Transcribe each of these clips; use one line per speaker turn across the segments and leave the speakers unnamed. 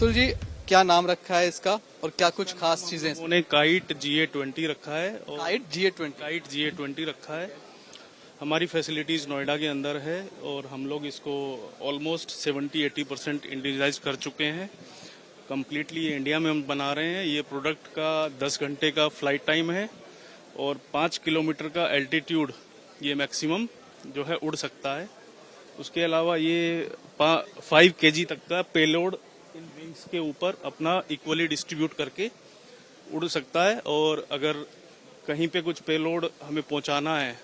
अतुल जी, क्या नाम रखा है इसका और क्या कुछ खास चीजें?
उन्होंने काइट GA20 रखा है और
काइट
GA20 रखा है। हमारी फैसिलिटीज़ नोएडा के अंदर है और हम लोग इसको ऑलमोस्ट 70-80% इंडिविजुअलाइज कर चुके हैं। कम्प्लीटली इंडिया में हम बना रहे हैं। ये प्रोडक्ट का 10 घंटे का फ्लाइट टाइम है और 5 किलोमीटर का एल्टीट्यूड ये मैक्सिमम जो है उड़ सकता है। उसके अलावा ये 5 kg तक का पेलोड इन विंग्स के ऊपर अपना इक्वली डिस्ट्रीब्यूट करके उड़ सकता है और अगर कहीं पे कुछ पेलोड हमें पहुंचाना है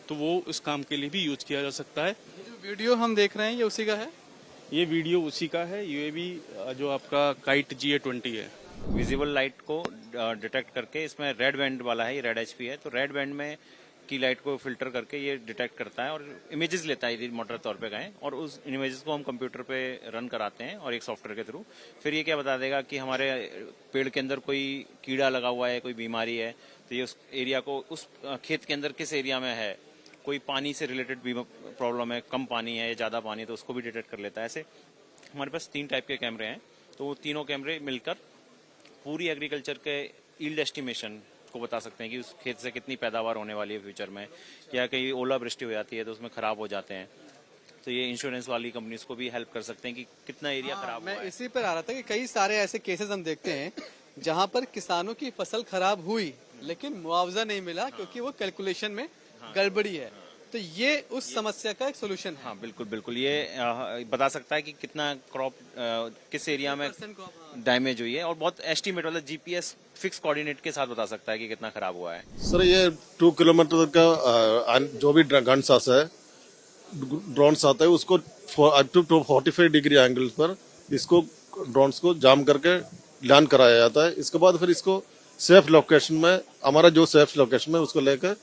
तो वो इस काम के लिए भी यूज किया जा सकता है।
जो वीडियो हम देख रहे हैं ये उसी का है?
ये वीडियो उसी का है। यूएवी जो आपका काइट GA20 है।
विजिबल लाइट को डिटेक्ट करके, इसमें रेड बैंड वाला है, ये रेड HP है, तो रेड बैंड में की लाइट को फिल्टर करके ये डिटेक्ट करता है और इमेजेस लेता है यदि मोटर तौर पे गए, और उस इमेजेस को हम कंप्यूटर पे रन कराते हैं और एक सॉफ्टवेयर के थ्रू फिर ये क्या बता देगा कि हमारे पेड़ के अंदर कोई कीड़ा लगा हुआ है, कोई बीमारी है, तो ये उस एरिया को, उस खेत के अंदर किस एरिया में है, कोई पानी से रिलेटेड भी प्रॉब्लम है, कम पानी है या ज्यादा पानी है, तो उसको भी डिटेक्ट कर लेता है। ऐसे हमारे पास 3 टाइप के कैमरे हैं, तो वो तीनों कैमरे मिलकर पूरी एग्रीकल्चर के यील्ड एस्टिमेशन को बता सकते हैं कि उस खेत से कितनी पैदावार होने वाली है फ्यूचर में, या कहीं ओलावृष्टि हो जाती है तो उसमें खराब हो जाते हैं, तो ये इंश्योरेंस वाली कंपनीज को भी हेल्प कर सकते हैं कि कितना एरिया खराब हुआ है।
मैं इसी पर आ रहा था कि कई सारे ऐसे केसेस हम देखते हैं जहां पर किसानों की फसल खराब हुई लेकिन मुआवजा नहीं मिला क्योंकि वो कैलकुलेशन में गड़बड़ी है, तो ये उस समस्या का एक सोल्यूशन है।
हाँ बिल्कुल बिल्कुल, ये बता सकता है कि कितना क्रॉप किस एरिया में डैमेज हुई है, और बहुत एस्टीमेट वाला GPS फिक्स कोऑर्डिनेट के साथ बता सकता है कि कितना खराब हुआ है।
सर ये 2 किलोमीटर का जो भी गन्स आता है, ड्रोन्स आता है, उसको अप टू 45 डिग्री एंगल पर इसको ड्रोन्स को जाम करके लैंड कराया जाता है। इसके बाद फिर इसको सेफ लोकेशन में, हमारा जो सेफ लोकेशन में उसको लेकर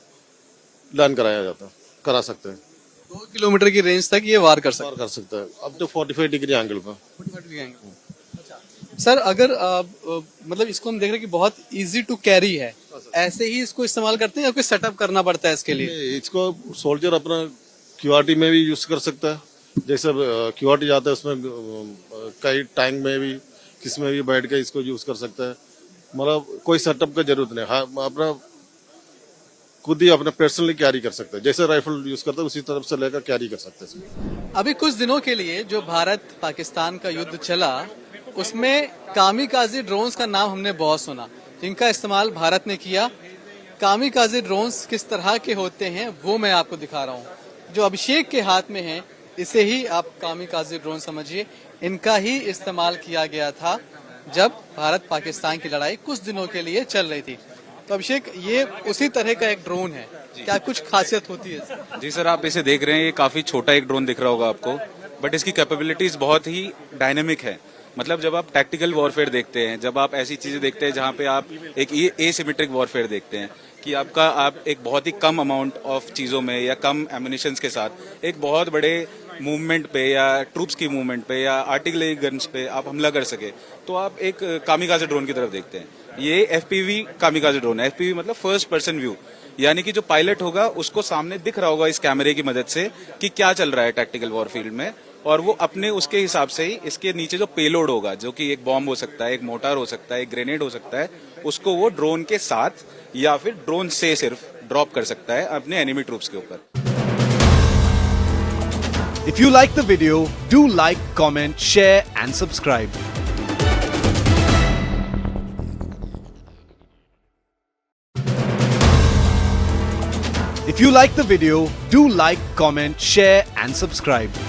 लैंड कराया जाता है, करा सकते हैं।
2 किलोमीटर की रेंज तक ये वार कर सकता
है अप टू 45 डिग्री एंगल पर।
सर अगर मतलब इसको हम देख रहे हैं कि बहुत इजी टू कैरी है, ऐसे ही इसको इस्तेमाल करते हैं या कोई सेटअप करना पड़ता है इसके लिए?
इसको सोल्जर अपना QRT में भी यूज कर सकता है, जैसे QRT जाता है उसमें कई टैंक में भी किस में भी बैठ के इसको यूज कर सकता है। मतलब कोई सेटअप का जरूरत नहीं, हाँ अपना खुद ही अपना पर्सनली कैरी कर सकते हैं, जैसे राइफल यूज करते हैं उसी तरफ से लेकर कैरी कर सकते हैं।
अभी कुछ दिनों के लिए जो भारत पाकिस्तान का युद्ध चला उसमें कामिकाज़ी ड्रोन्स का नाम हमने बहुत सुना, जिनका इस्तेमाल भारत ने किया। कामिकाज़ी ड्रोन्स किस तरह के होते हैं वो मैं आपको दिखा रहा हूँ। जो अभिषेक के हाथ में है इसे ही आप कामिकाज़ी ड्रोन समझिए। इनका ही इस्तेमाल किया गया था जब भारत पाकिस्तान की लड़ाई कुछ दिनों के लिए चल रही थी। तो अभिषेक, ये उसी तरह का एक ड्रोन है, क्या कुछ खासियत होती है?
जी सर, आप इसे देख रहे हैं, ये काफी छोटा एक ड्रोन दिख रहा होगा आपको, बट इसकी कैपेबिलिटीज बहुत ही डायनेमिक है। मतलब जब आप टैक्टिकल वॉरफेयर देखते हैं, जब आप ऐसी चीजें देखते हैं जहां पे आप एक एसिमेट्रिक वॉरफेयर देखते हैं कि आप एक बहुत ही कम अमाउंट ऑफ चीजों में या कम एम्युनिशंस के साथ एक बहुत बड़े मूवमेंट पे या ट्रूप्स की मूवमेंट पे या आर्टिलरी गन्स पे आप हमला कर सके, तो आप एक कामिकाज़े ड्रोन की तरफ देखते हैं। ये FPV कामिकाज़े ड्रोन है। FPV मतलब फर्स्ट पर्सन व्यू, यानी कि जो पायलट होगा उसको सामने दिख रहा होगा इस कैमरे की मदद से कि क्या चल रहा है टैक्टिकल वॉरफील्ड में, और वो अपने उसके हिसाब से ही इसके नीचे जो पेलोड होगा, जो कि एक बॉम्ब हो सकता है, एक मोटर हो सकता है, एक ग्रेनेड हो सकता है, उसको वो ड्रोन के साथ या फिर ड्रोन से सिर्फ ड्रॉप कर सकता है अपने एनिमी ट्रूप्स के ऊपर।
If you like the video, do like, comment, share and subscribe. If you like the video, do like, comment, share and subscribe.